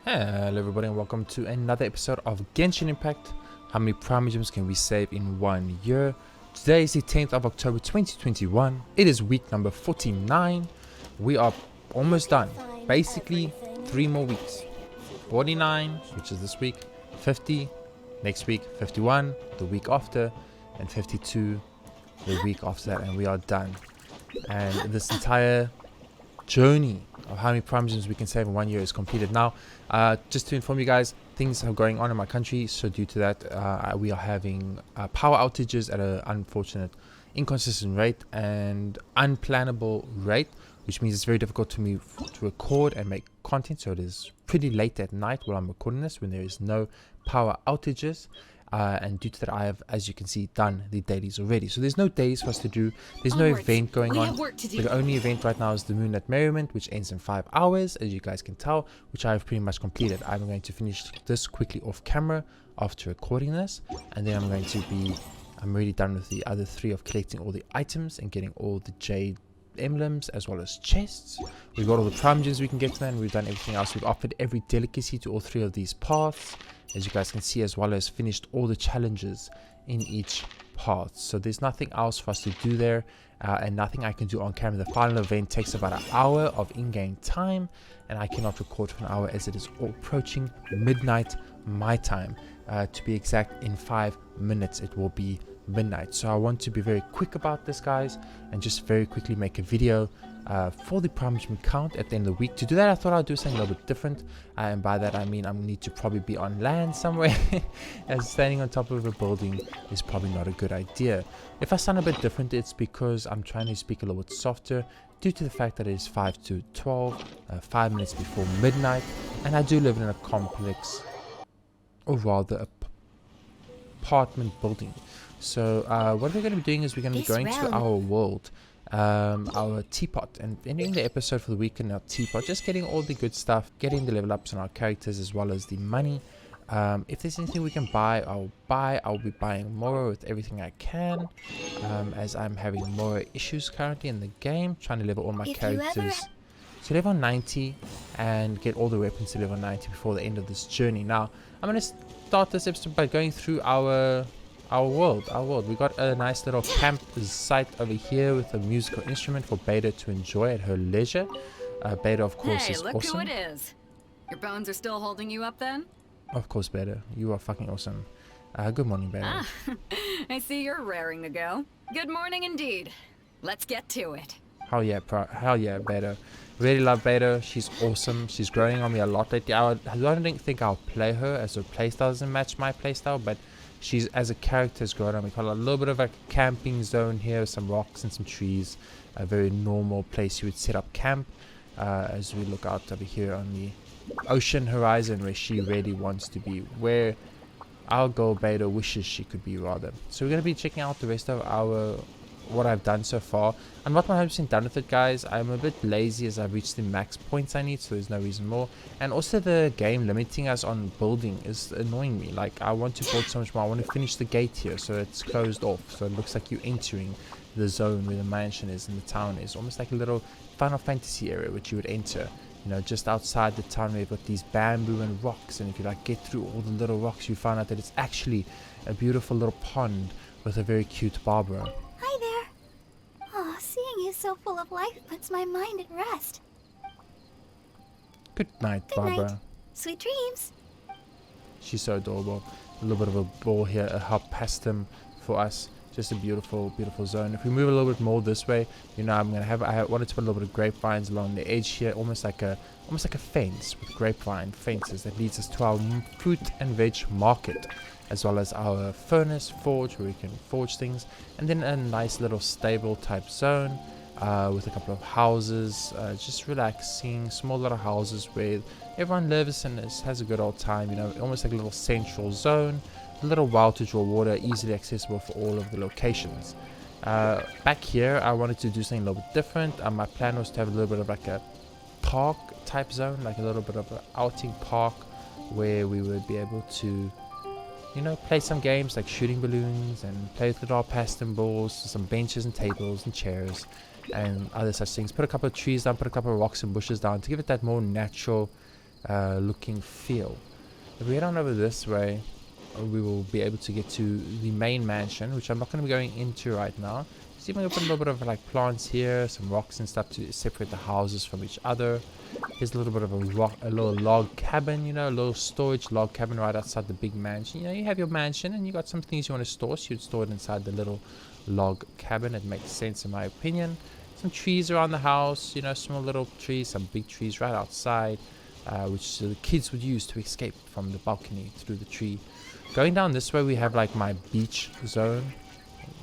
Hello everybody and welcome to another episode of Genshin Impact. How many PRIMOGEMS can we save in 1 year? Today is the 10th of October 2021. It is week number 49. We are almost done. Basically 3 more weeks. 49, which is this week, 50 next week, 51 the week after, and 52 the week after that, and we are done. And this entire journey of how many PRIMOGEMS we can save in 1 year is completed. Now, just to inform you guys, things are going on in my country, so due to that, we are having power outages at an unfortunate, inconsistent rate and unplannable rate, which means it's very difficult to me to record and make content. So it is pretty late at night while I'm recording this when there is no power outages. And due to that, I have, as you can see, done the dailies already. So there's no dailies for us to do. There's no event going on. The only event right now is the Moon at Merriment, which ends in 5 hours, as you guys can tell, which I have pretty much completed. I'm going to finish this quickly off camera after recording this, and then I'm already done with the other 3 of collecting all the items and getting all the jade emblems as well as chests. We've got all the PRIMOGEMS we can get to them. We've done everything else. We've offered every delicacy to all 3 of these paths, as you guys can see, as well as finished all the challenges in each path. So there's nothing else for us to do there, and nothing I can do on camera. The final event takes about an hour of in-game time, and I cannot record for an hour as it is approaching midnight my time. To be exact, in 5 minutes it will be midnight. So I want to be very quick about this, guys, and just very quickly make a video for the PRIMOGEM count at the end of the week. To do that, I thought I'd do something a little bit different, and by that I mean I need to probably be on land somewhere, as standing on top of a building is probably not a good idea. If I sound a bit different, it's because I'm trying to speak a little bit softer due to the fact that it is 5 to 12, 5 minutes before midnight, and I do live in a complex, or rather apartment building. So what we're going to be doing is we're going to be going to our world, our teapot, and ending the episode for the week in our teapot, just getting all the good stuff, getting the level ups on our characters as well as the money. If there's anything we can buy, I'll be buying more with everything I can, as I'm having more issues currently in the game, trying to level all my characters to level 90 and get all the weapons to level 90 before the end of this journey. Now I'm going to start this episode by going through our world. We got a nice little camp site over here with a musical instrument for Beta to enjoy at her leisure. Beta, of course, is awesome. Hey, look who it is. Your bones are still holding you up then? Of course, Beta. You are fucking awesome. Good morning, Beta. Ah, I see you're raring to go. Good morning indeed. Let's get to it. Hell yeah, Beta. Really love Beta. She's awesome. She's growing on me a lot lately. I don't think I'll play her as her playstyle doesn't match my playstyle, but she's, as a character, has grown on me. Got a little bit of a camping zone here, some rocks and some trees. A very normal place you would set up camp, as we look out over here on the ocean horizon where she really wants to be, where our girl Beta wishes she could be, rather. So we're going to be checking out the rest of what I've done so far. I'm not 100% done with it, guys. I'm a bit lazy as I've reached the max points I need, so there's no reason more. And also the game limiting us on building is annoying me. Like, I want to build so much more. I want to finish the gate here so it's closed off, so it looks like you're entering the zone where the mansion is and the town is. Almost like a little Final Fantasy area which you would enter, you know, just outside the town where you've got these bamboo and rocks, and if you like get through all the little rocks, you find out that it's actually a beautiful little pond with a very cute Barbara. Hi there. Oh, seeing you so full of life puts my mind at rest. Good night, Good Barbara. night. Sweet dreams. She's so adorable. A little bit of a ball here, a hop past them for us. Just a beautiful, beautiful zone. If we move a little bit more this way, you know, I wanted to put a little bit of grapevines along the edge here, almost like a fence with grapevine fences that leads us to our fruit and veg market, as well as our furnace forge where we can forge things, and then a nice little stable type zone with a couple of houses, just relaxing, small little houses where everyone lives and has a good old time, you know, almost like a little central zone, a little well to draw water, easily accessible for all of the locations. Back here I wanted to do something a little bit different. My plan was to have a little bit of like a park type zone, like a little bit of an outing park where we would be able to, you know, play some games like shooting balloons and play with our pastel balls, some benches and tables and chairs and other such things. Put a couple of trees down, put a couple of rocks and bushes down to give it that more natural looking feel. If we head on over this way, we will be able to get to the main mansion, which I'm not going to be going into right now. See, I'm going to put a little bit of like plants here, some rocks and stuff to separate the houses from each other. Here's a little bit of a little log cabin, you know, a little storage log cabin right outside the big mansion. You know, you have your mansion and you got some things you want to store, so you'd store it inside the little log cabin. It makes sense in my opinion. Some trees around the house, you know, small little trees, some big trees right outside, which the kids would use to escape from the balcony through the tree. Going down this way, we have like my beach zone,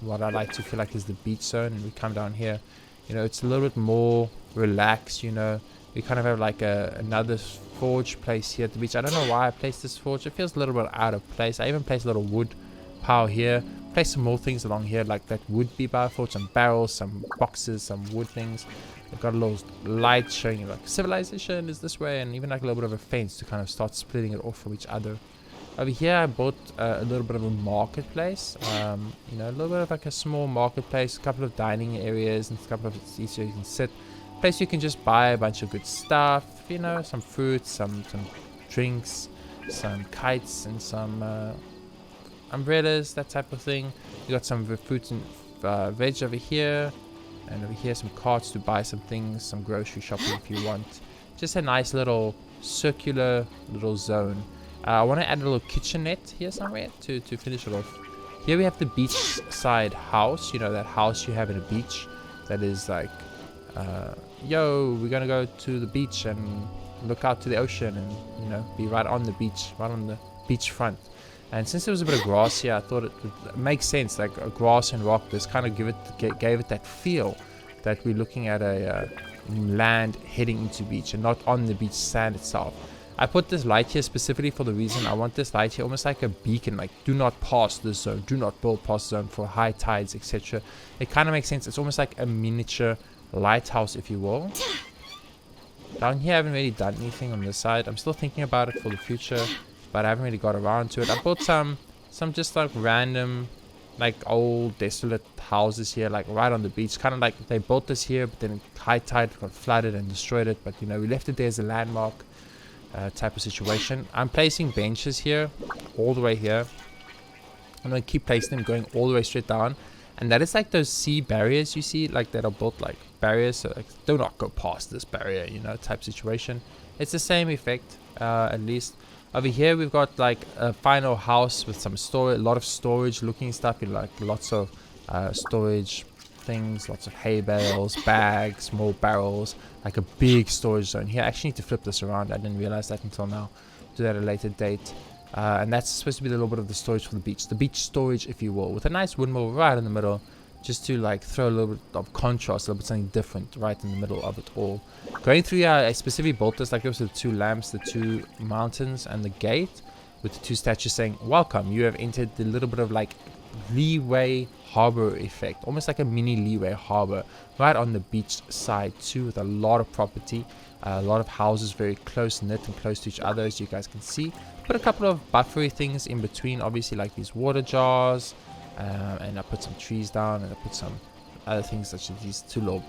what I like to feel like is the beach zone, and we come down here, you know, it's a little bit more relaxed, you know. We kind of have like another forge place here at the beach. I don't know why I placed this forge. It feels a little bit out of place. I even placed a little wood pile here. Placed some more things along here like that would be by a forge. Some barrels, some boxes, some wood things. They've got a little light showing you like civilization is this way, and even like a little bit of a fence to kind of start splitting it off from each other. Over here I bought a little bit of a marketplace, you know, a little bit of like a small marketplace, a couple of dining areas and a couple of seats where you can sit. Place you can just buy a bunch of good stuff, you know, some fruits, some drinks, some kites and some umbrellas, that type of thing. You got some fruits and veg over here, and over here some carts to buy some things, some grocery shopping if you want. Just a nice little circular little zone. I want to add a little kitchenette here somewhere to finish it off. Here we have the beachside house, you know, that house you have at a beach that is like, yo, we're gonna go to the beach and look out to the ocean and, you know, be right on the beach, right on the beach front. And since there was a bit of grass here, I thought it would make sense, like a grass and rock, this kind of gave it that feel that we're looking at a land heading into beach and not on the beach sand itself. I put this light here specifically for the reason I want this light here almost like a beacon, like do not pass this zone, do not build past zone for high tides, etc. It kind of makes sense. It's almost like a miniature lighthouse, if you will. Down here I haven't really done anything on this side. I'm still thinking about it for the future, but I haven't really got around to it. I bought some just like random like old desolate houses here, like right on the beach, kind of like they built this here, but then high tide got flooded and destroyed it, but you know, we left it there as a landmark type of situation. I'm placing benches here all the way here. I'm going to keep placing them going all the way straight down, and that is like those sea barriers you see, like that are built like barriers, so like do not go past this barrier, you know, type situation. It's the same effect, at least. Over here we've got like a final house with some storage, a lot of storage looking stuff, you know, like lots of storage things, lots of hay bales, bags, more barrels, like a big storage zone here. I actually need to flip this around. I didn't realize that until now. Do that at a later date. And that's supposed to be a little bit of the storage for the beach storage, if you will, with a nice windmill right in the middle, just to like throw a little bit of contrast, a little bit something different right in the middle of it all. Going through here, I specifically built this like this with the two lamps, the two mountains, and the gate with the two statues saying welcome, you have entered the little bit of like leeway harbor effect, almost like a mini leeway harbor right on the beach side too, with a lot of property, a lot of houses very close knit and close to each other, as you guys can see. Put a couple of buffery things in between, obviously, like these water jars, and I put some trees down, and I put some other things such as these two little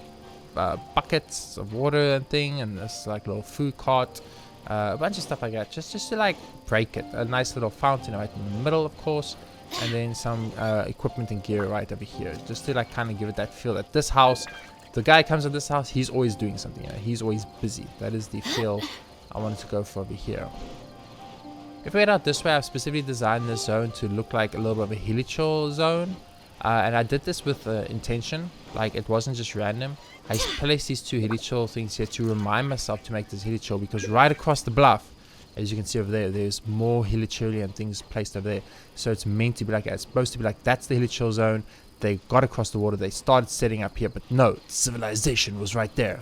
buckets of water and thing, and this like little food cart, a bunch of stuff like that, just to like break it. A nice little fountain right in the middle, of course, and then some equipment and gear right over here, just to like kind of give it that feel that this house, the guy comes to this house, he's always doing something, you know, he's always busy. That is the feel I wanted to go for over here. If we head out this way, I've specifically designed this zone to look like a little bit of a hilichurl zone, and I did this with intention, like it wasn't just random. I placed these two hilichurl things here to remind myself to make this hilichurl, because right across the bluff, as you can see over there, there's more hilichurlian things placed over there. So it's meant to be like, it's supposed to be like, that's the hilichurl zone. They got across the water, they started setting up here, but no, civilization was right there,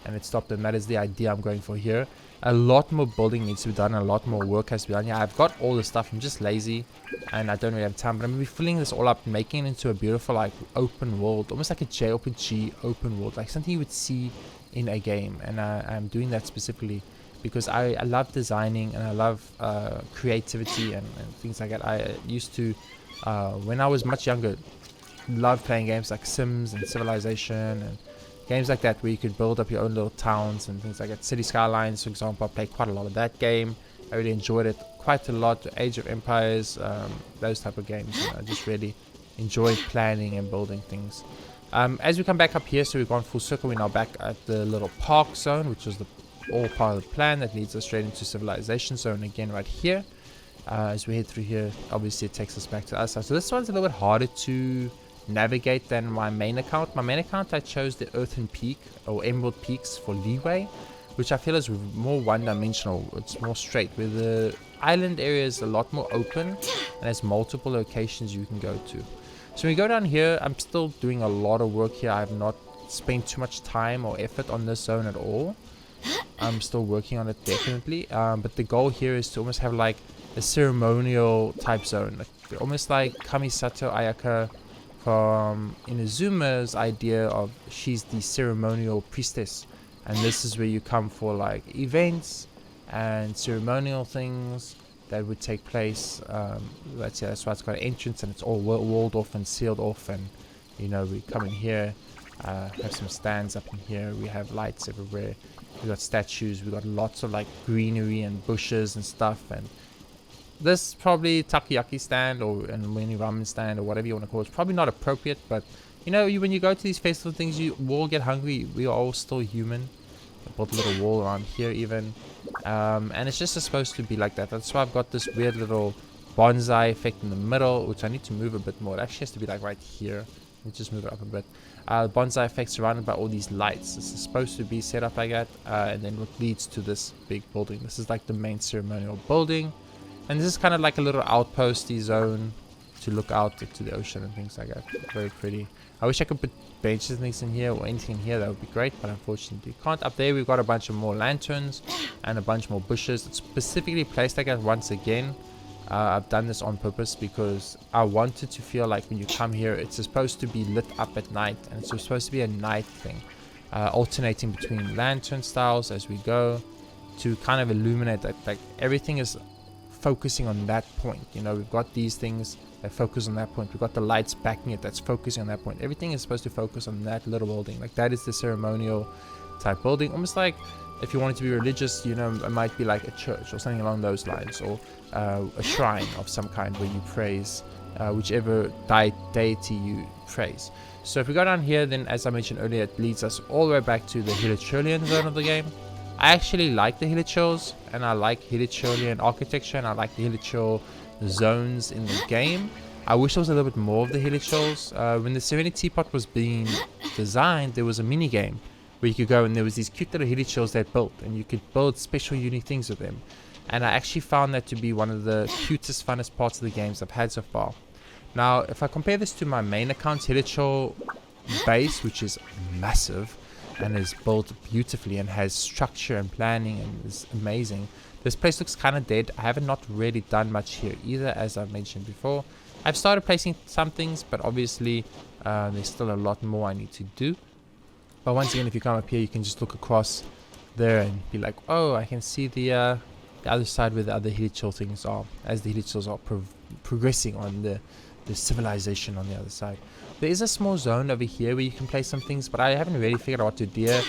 and it stopped, and that is the idea I'm going for here. A lot more building needs to be done, a lot more work has to be done. Yeah, I've got all the stuff, I'm just lazy and I don't really have time, but I'm going to be filling this all up and making it into a beautiful like open world, almost like a JRPG open world, like something you would see in a game. And I'm doing that specifically because I love designing and I love creativity and things like that. I used to, when I was much younger, love playing games like Sims and Civilization and games like that where you could build up your own little towns and things like that. City Skylines, for example, I played quite a lot of that game. I really enjoyed it quite a lot. Age of Empires, those type of games. I just really enjoyed planning and building things. As we come back up here, so we've gone full circle, we're now back at the little park zone, which was the all part of the plan that leads us straight into civilization zone again right here. As we head through here, obviously it takes us back to us. So this one's a little bit harder to navigate than my main account. My main account, I chose the Earthen Peak or Emerald Peaks for leeway, which I feel is more one-dimensional. It's more straight, where the island area is a lot more open and has multiple locations you can go to. So when we go down here, I'm still doing a lot of work here. I have not spent too much time or effort on this zone at all. I'm still working on it definitely. But the goal here is to almost have like a ceremonial type zone. Like, almost like Kamisato Ayaka from Inazuma's idea of she's the ceremonial priestess. And this is where you come for like events and ceremonial things that would take place. That's why it's got an entrance and it's all walled off and sealed off. And you know, we come in here, have some stands up in here. We have lights everywhere. We got statues. We got lots of like greenery and bushes and stuff. And this probably takoyaki stand or a mini ramen stand or whatever you want to call it. It's probably not appropriate, but you know, when you go to these festival things, you will get hungry. We are all still human. I built a little wall around here even. And it's just supposed to be like that. That's why I've got this weird little bonsai effect in the middle, which I need to move a bit more. It actually has to be like right here. Let me just move it up a bit. Bonsai effect surrounded by all these lights. This is supposed to be set up like that. And then what leads to this big building. This is like the main ceremonial building. And this is kind of like a little outposty zone to look out to the ocean and things like that. Very pretty. I wish I could put benches and things in here or anything in here. That would be great, but unfortunately can't. Up there we've got a bunch of more lanterns and a bunch more bushes. It's specifically placed like that once again. I've done this on purpose because I wanted to feel like when you come here, it's supposed to be lit up at night, and it's supposed to be a night thing, alternating between lantern styles as we go to kind of illuminate that like everything is focusing on that point. You know, we've got these things that focus on that point. We've got the lights backing it that's focusing on that point. Everything is supposed to focus on that little building. Like that is the ceremonial type building. Almost like if you wanted to be religious, you know, it might be like a church or something along those lines, or a shrine of some kind where you praise whichever deity you praise. So if we go down here, then as I mentioned earlier, it leads us all the way back to the Hilichurlian zone of the game. I actually like the Hilichurls, and I like Hilichurlian architecture, and I like the Hilichurl zones in the game. I wish there was a little bit more of the Hilichurls. When the Serenity Teapot was being designed, there was a mini game where you could go and there was these cute little Hilichurls that built, and you could build special unique things with them. And I actually found that to be one of the cutest, funnest parts of the games I've had so far. Now, if I compare this to my main account's Hilichurl base, which is massive and is built beautifully and has structure and planning and is amazing, this place looks kind of dead. I haven't not really done much here either, as I've mentioned before. I've started placing some things, but obviously there's still a lot more I need to do. But once again, if you come up here, you can just look across there and be like, oh, I can see the other side where the other Hilichurl things are, as the Hilichurls are progressing on the civilization on the other side. There is a small zone over here where you can place some things, but I haven't really figured out what to do here.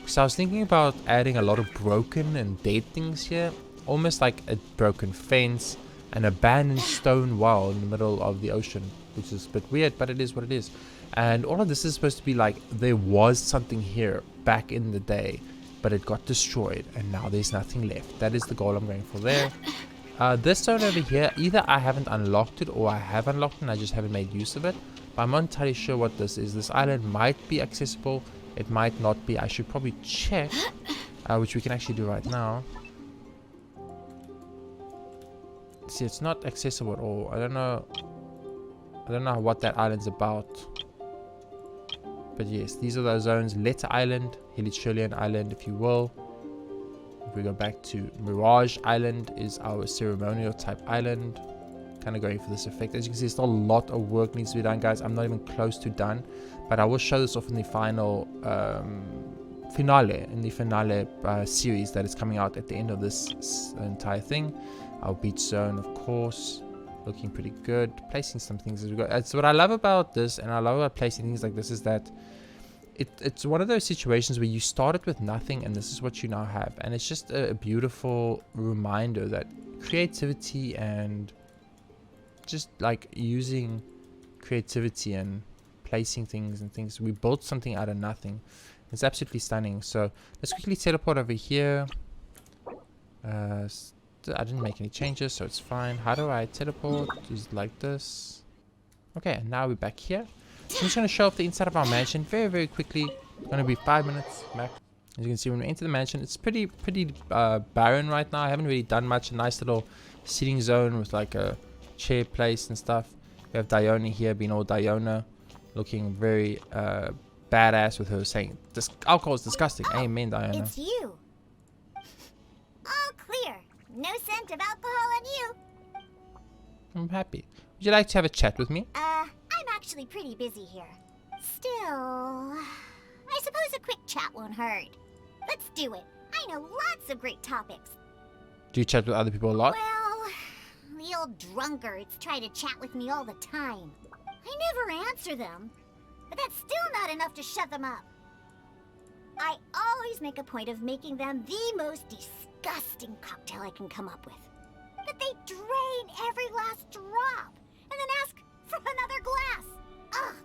So I was thinking about adding a lot of broken and dead things here, almost like a broken fence, an abandoned stone wall in the middle of the ocean, which is a bit weird, but it is what it is. And all of this is supposed to be like there was something here back in the day, but it got destroyed and now there's nothing left. That is the goal I'm going for there. This zone over here, either I haven't unlocked it or I have unlocked it and I just haven't made use of it, but I'm not entirely sure what this is. This island might be accessible, it might not be. I should probably check, which we can actually do right now. See, it's not accessible at all. I don't know what that island's about. But yes, these are those zones. Letter Island, Hilichurlian Island, if you will. If we go back to Mirage Island, is our ceremonial type island. Kind of going for this effect. As you can see, still a lot of work needs to be done, guys. I'm not even close to done, but I will show this off in the final finale series that is coming out at the end of this entire thing. Our beach zone, of course, looking pretty good. Placing some things as we go. That's what I love about this, and I love about placing things like this, is that it's one of those situations where you started with nothing and this is what you now have, and it's just a beautiful reminder that creativity and just like using creativity and placing things and things, we built something out of nothing. It's absolutely stunning. So let's quickly teleport over here. I didn't make any changes, so it's fine. How do I teleport? Just like this. Okay, and now we're back here. So I'm just going to show off the inside of our mansion very, very quickly. It's going to be 5 minutes back. As you can see, when we enter the mansion, it's pretty barren right now. I haven't really done much. A nice little sitting zone with like a chair place and stuff. We have Diona here being all Diona, looking very badass with her saying, "This alcohol is disgusting." Amen, Diona. It's you. All clear. No scent of alcohol on you. I'm happy. Would you like to have a chat with me? I'm actually pretty busy here. Still, I suppose a quick chat won't hurt. Let's do it. I know lots of great topics. Do you chat with other people a lot? Well, the old drunkards try to chat with me all the time. I never answer them, but that's still not enough to shut them up. I always make a point of making them the most disgusting cocktail I can come up with. But they drain every last drop, and then ask for another glass. Ugh!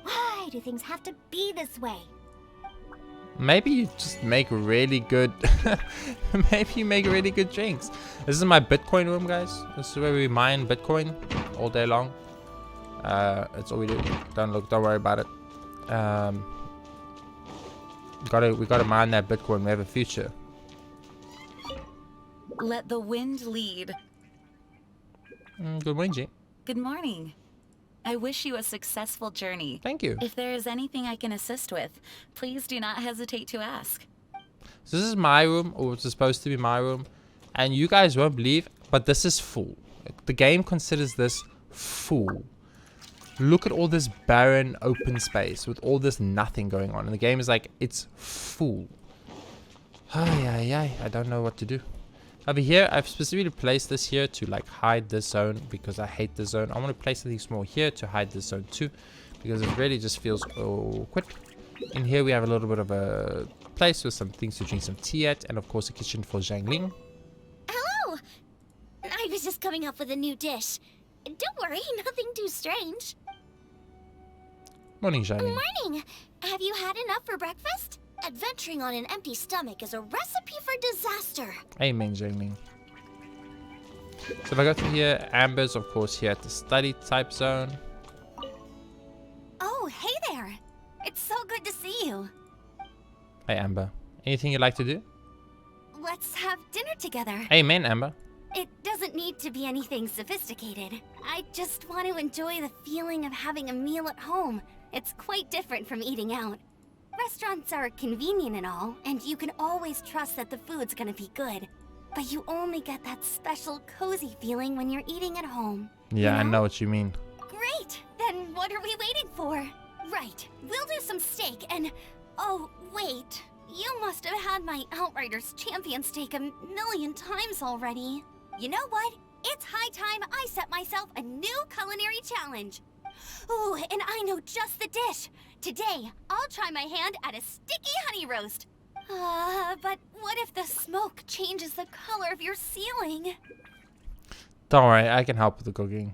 Why do things have to be this way? Maybe you just make really good maybe you make really good drinks. This is my Bitcoin room, guys. This is where we mine Bitcoin all day long. That's all we do. Don't worry about it. We gotta mine that Bitcoin. We have a future. Let the wind lead. Good morning, G. Good morning. I wish you a successful journey. Thank you. If there is anything I can assist with, please do not hesitate to ask. So this is my room, or it's supposed to be my room, and you guys won't believe, but this is full. The game considers this full. Look at all this barren open space with all this nothing going on, and the game is like, it's full. I don't know what to do. Over here, I've specifically placed this here to like hide this zone because I hate this zone. I want to place something small here to hide this zone too, because it really just feels awkward. In here, we have a little bit of a place with some things to drink some tea at, and of course a kitchen for Zhangling. Hello! I was just coming up with a new dish. Don't worry, nothing too strange. Morning, Zhangling. Morning! Have you had enough for breakfast? Adventuring on an empty stomach is a recipe for disaster. Amen, Zhangling. So if I go through here, Amber's of course here at the study type zone. Oh, hey there! It's so good to see you. Hey, Amber. Anything you'd like to do? Let's have dinner together. Amen, Amber. It doesn't need to be anything sophisticated. I just want to enjoy the feeling of having a meal at home. It's quite different from eating out. Restaurants are convenient and all, and you can always trust that the food's gonna be good. But you only get that special cozy feeling when you're eating at home. Yeah, you know? I know what you mean. Great! Then what are we waiting for? Right, we'll do some steak and... Oh, wait. You must have had my Outriders champion steak a million times already. You know what? It's high time I set myself a new culinary challenge. Ooh, and I know just the dish. Today, I'll try my hand at a sticky honey roast. But what if the smoke changes the color of your ceiling? Don't worry, I can help with the cooking.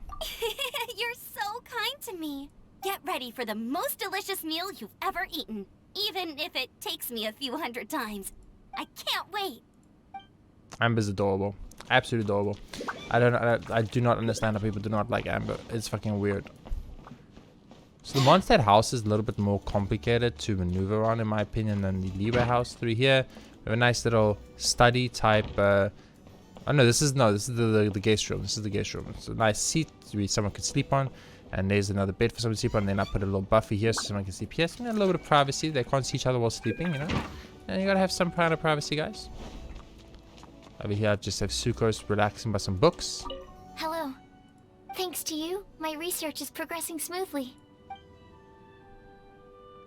You're so kind to me. Get ready for the most delicious meal you've ever eaten, even if it takes me a few hundred times. I can't wait. Amber's adorable. Absolutely adorable. I do not understand how people do not like Amber. It's fucking weird. So the Mondstadt house is a little bit more complicated to maneuver around, in my opinion, than the Leeway house. Through here, we have a nice little study type. Oh no, this is the guest room. This is the guest room. It's a nice seat where someone could sleep on, and there's another bed for someone to sleep on. And then I put a little buffer here so someone can sleep here. So, a little bit of privacy. They can't see each other while sleeping, you know. And you gotta have some kind of privacy, guys. Over here, I just have Sucrose relaxing by some books. Hello. Thanks to you, my research is progressing smoothly.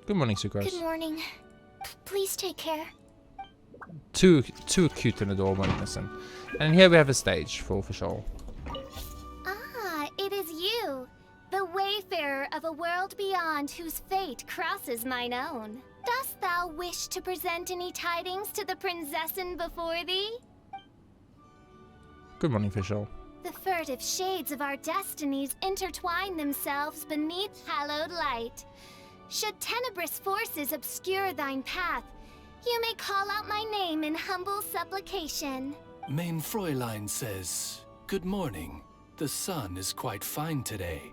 Good morning, Sucrose. Good morning. Please take care. Too cute and adorable, listen. And here we have a stage for sure. Ah, it is you, the wayfarer of a world beyond whose fate crosses mine own. Dost thou wish to present any tidings to the prinzessin before thee? Good morning, Fischl. The furtive shades of our destinies intertwine themselves beneath hallowed light. Should tenebrous forces obscure thine path, you may call out my name in humble supplication. Mein Fräulein says, good morning. The sun is quite fine today.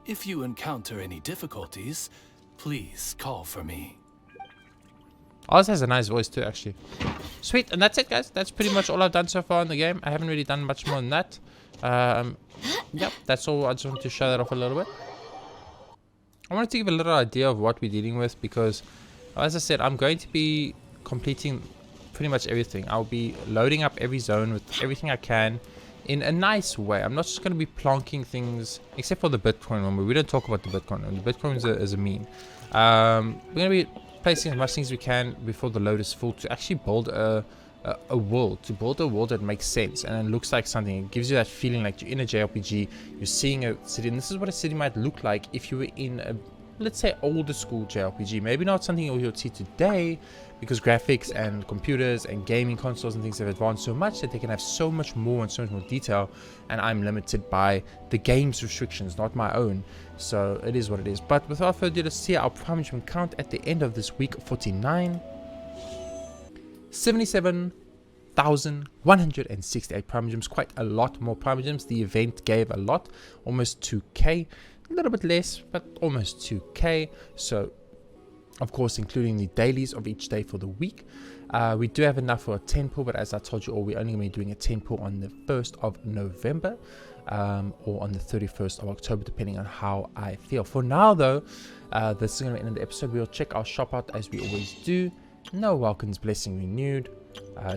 If you encounter any difficulties, please call for me. Oz has a nice voice too, actually. Sweet, and that's it, guys. That's pretty much all I've done so far in the game. I haven't really done much more than that. Yep, that's all. I just wanted to show that off a little bit. I wanted to give a little idea of what we're dealing with because, as I said, I'm going to be completing pretty much everything. I'll be loading up every zone with everything I can in a nice way. I'm not just going to be plonking things, except for the Bitcoin one, but we don't talk about the Bitcoin one. The Bitcoin is a meme. We're going to be placing as much things we can before the load is full to actually build a world, that makes sense and it looks like something. It gives you that feeling like you're in a JRPG, you're seeing a city, and this is what a city might look like if you were in a, let's say, older school JRPG. Maybe not something you'll see today, because graphics and computers and gaming consoles and things have advanced so much that they can have so much more and so much more detail, and I'm limited by the game's restrictions, not my own. So it is what it is. But without further ado, let's see our Primogem count at the end of this week. 49, 77,168 Primogems, quite a lot more Primogems. The event gave a lot, almost 2k, a little bit less, but almost 2k. So of course, including the dailies of each day for the week. We do have enough for a 10 pull, but as I told you all, we're only going to be doing a 10 pull on the 1st of November or on the 31st of October, depending on how I feel. For now, though, this is going to end the episode. We'll check our shop out as we always do. No Welkin's Blessing renewed.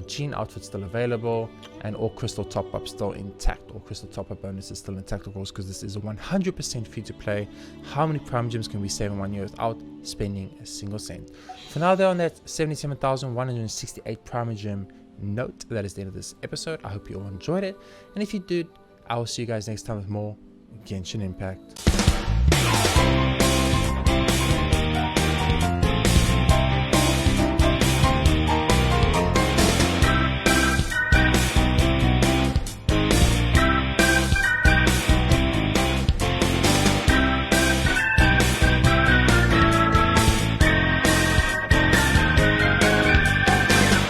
Gene outfit still available, and all crystal top-up still intact. All crystal top-up bonus is still intact, of course, because this is a 100% free to play. How many Primogems can we save in 1 year without spending a single cent? For now, they're on that 77,168 Primogem note. That is the end of this episode. I hope you all enjoyed it, and if you did, I will see you guys next time with more Genshin Impact.